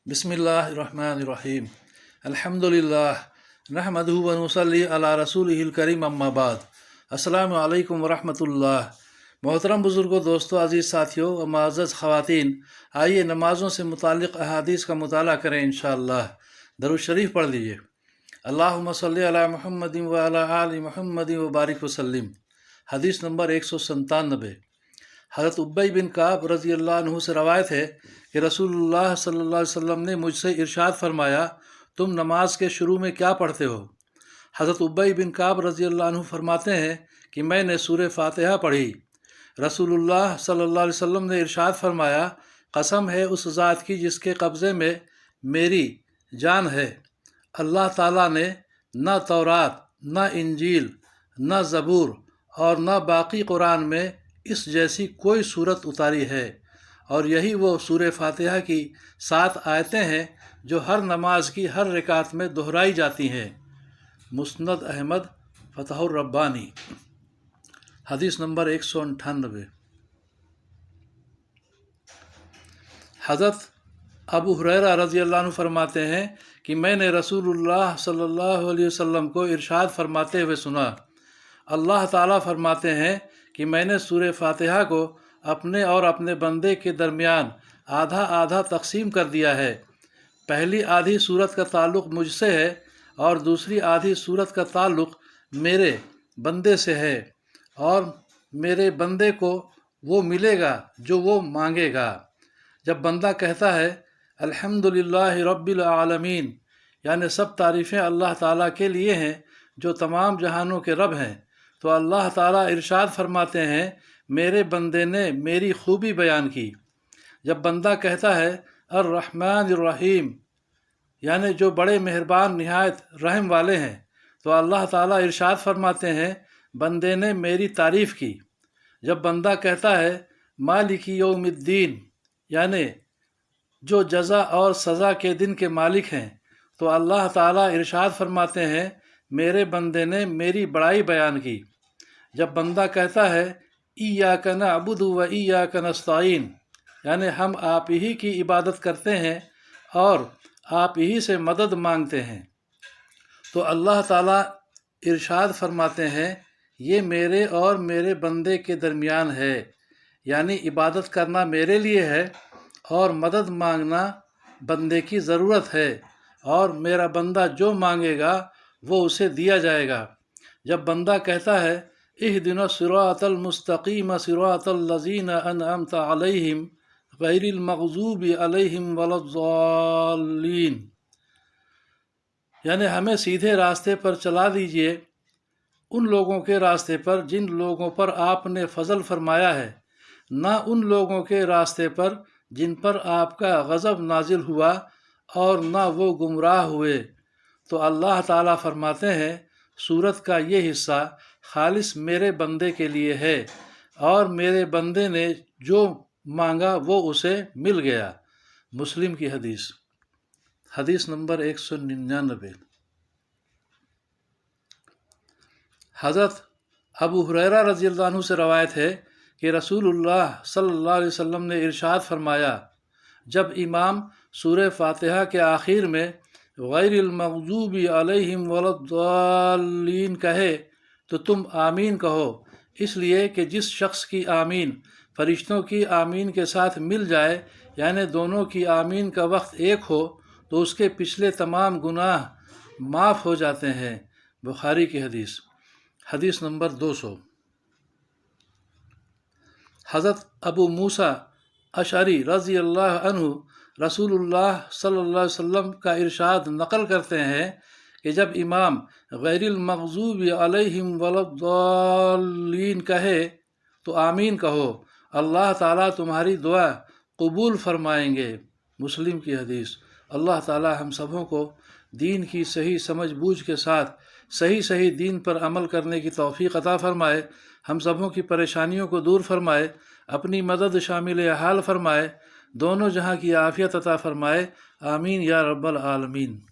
बिस्मिल्लाहिर्रहमानिर्रहीम अल्हम्दुलिल्लाह नहमदुहु व नुसल्ली अला रसूलिहिल करीम अम्मा बाद। अस्सलामु अलैकुम व रहमतुल्लाह। मोहतरम बुज़ुर्गों, दोस्तों, अज़ीज़ साथियों व मुअज़्ज़ज़ ख़वातीन, आइए नमाज़ों से मुताल्लिक़ अहादीस का मुताला करें इंशाअल्लाह। दरूद शरीफ पढ़ लीजिए। अल्लाहुम्मा सल्ली अला मुहम्मदिन व अला आलि मुहम्मदिन व बारिक वसल्लिम। हदीस नंबर 197। हज़रत उबई बिन काब रज़ी अल्लाह अन्हु से रवायत है कि रसूलुल्लाह सल्लल्लाहु अलैहि वसल्लम ने मुझसे इरशाद फरमाया, तुम नमाज के शुरू में क्या पढ़ते हो? हज़रत उबई बिन काब रज़ी अल्लाह अन्हु फरमाते हैं कि मैंने सूरह फातिहा पढ़ी। रसूलुल्लाह सल्लल्लाहु अलैहि वसल्लम ने इरशाद फरमाया, कसम है उस ज़ात की जिसके कब्ज़े में मेरी जान है, अल्लाह ताला ने न तौरात, न इंजील, न ज़बूर और न बाकी कुरान में इस जैसी कोई सूरत उतारी है, और यही वो सूरह फातिहा की 7 आयतें हैं जो हर नमाज की हर रकात में दोहराई जाती हैं। मुस्नद अहमद फतहुर रब्बानी। हदीस नंबर 198। हज़रत अबू हुरैरा रज़ी अल्लाह अन्हु फरमाते हैं कि मैंने रसूलुल्लाह सल्लल्लाहु अलैहि वसल्लम को इरशाद फरमाते हुए सुना, अल्लाह ताला फरमाते हैं कि मैंने सूरह फातिहा को अपने और अपने बंदे के दरमियान आधा आधा तकसीम कर दिया है। पहली आधी सूरत का ताल्लुक़ मुझसे है और दूसरी आधी सूरत का ताल्लुक़ मेरे बंदे से है, और मेरे बंदे को वो मिलेगा जो वो मांगेगा। जब बंदा कहता है अल्हम्दुलिल्लाहि रब्बिल आलमीन, यानी सब तारीफ़ें अल्लाह ताला के लिए हैं जो तमाम जहानों के रब हैं, तो अल्लाह ताला इरशाद फरमाते हैं, मेरे बंदे ने मेरी खूबी बयान की। जब बंदा कहता है अर्रहमानिर्रहीम, यानी जो बड़े मेहरबान निहायत रहम वाले हैं, तो अल्लाह ताला इरशाद फरमाते हैं, बंदे ने मेरी तारीफ़ की। जब बंदा कहता है मालिकी यौमिद्दीन, यानी जो जज़ा और सज़ा के दिन के मालिक हैं, तो अल्लाह ताला इरशाद फरमाते हैं, मेरे बंदे ने मेरी बड़ाई बयान की। जब बंदा कहता है इय्याका नअबुदु व इय्याका नस्तईन, यानी हम आप ही की इबादत करते हैं और आप ही से मदद मांगते हैं, तो अल्लाह ताला इरशाद फरमाते हैं, ये मेरे और मेरे बंदे के दरमियान है, यानी इबादत करना मेरे लिए है और मदद मांगना बंदे की ज़रूरत है, और मेरा बंदा जो मांगेगा वो उसे दिया जाएगा। जब बंदा कहता है इहदिना सिरातल मुस्तकीम सिरातल लज़ीना अनअमता अलैहिम गैरिल मग़ज़ूबि अलैहिम वलद्दाल्लीन, यानी हमें सीधे रास्ते पर चला दीजिए, उन लोगों के रास्ते पर जिन लोगों पर आपने फ़ज़ल फरमाया है, न उन लोगों के रास्ते पर जिन पर आपका गज़ब नाजिल हुआ और न वो गुमराह हुए। तो अल्लाह ताला फरमाते हैं, सूरत का ये हिस्सा खालिस मेरे बंदे के लिए है, और मेरे बंदे ने जो मांगा वो उसे मिल गया। मुस्लिम की हदीस। हदीस नंबर 199। हज़रत अबू हुरैरा रज़ी अल्लाह अन्हु से रवायत है कि रसूलुल्लाह सल्लल्लाहु अलैहि वसल्लम ने इरशाद फरमाया, जब इमाम सूरह फातिहा के आखिर में गैरिल मग़ज़ूबि अलैहिम वलद्दाल्लीन कहे तो तुम आमीन कहो, इसलिए कि जिस शख्स की आमीन फरिश्तों की आमीन के साथ मिल जाए, यानी दोनों की आमीन का वक्त एक हो, तो उसके पिछले तमाम गुनाह माफ़ हो जाते हैं। बुखारी की हदीस। हदीस नंबर 200। हज़रत अबू मूसा अशअरी रज़ी अल्लाह अन्हु रसूलुल्लाह सल्लल्लाहु अलैहि वसल्लम का इरशाद नकल करते हैं कि जब इमाम गैरिल मग़ज़ूबि अलैहिम वलद्दाल्लीन कहे तो आमीन कहो, अल्लाह ताला तुम्हारी दुआ कबूल फरमाएंगे। मुस्लिम की हदीस। अल्लाह ताला हम सबों को दीन की सही समझ बूझ के साथ सही दीन पर अमल करने की तौफ़ीक़ अता फ़रमाए, हम सबों की परेशानियों को दूर फरमाए, अपनी मदद शामिल हाल फरमाए, दोनों जहां की आफ़ियत अता फ़रमाए। आमीन या रब्बल आलमीन।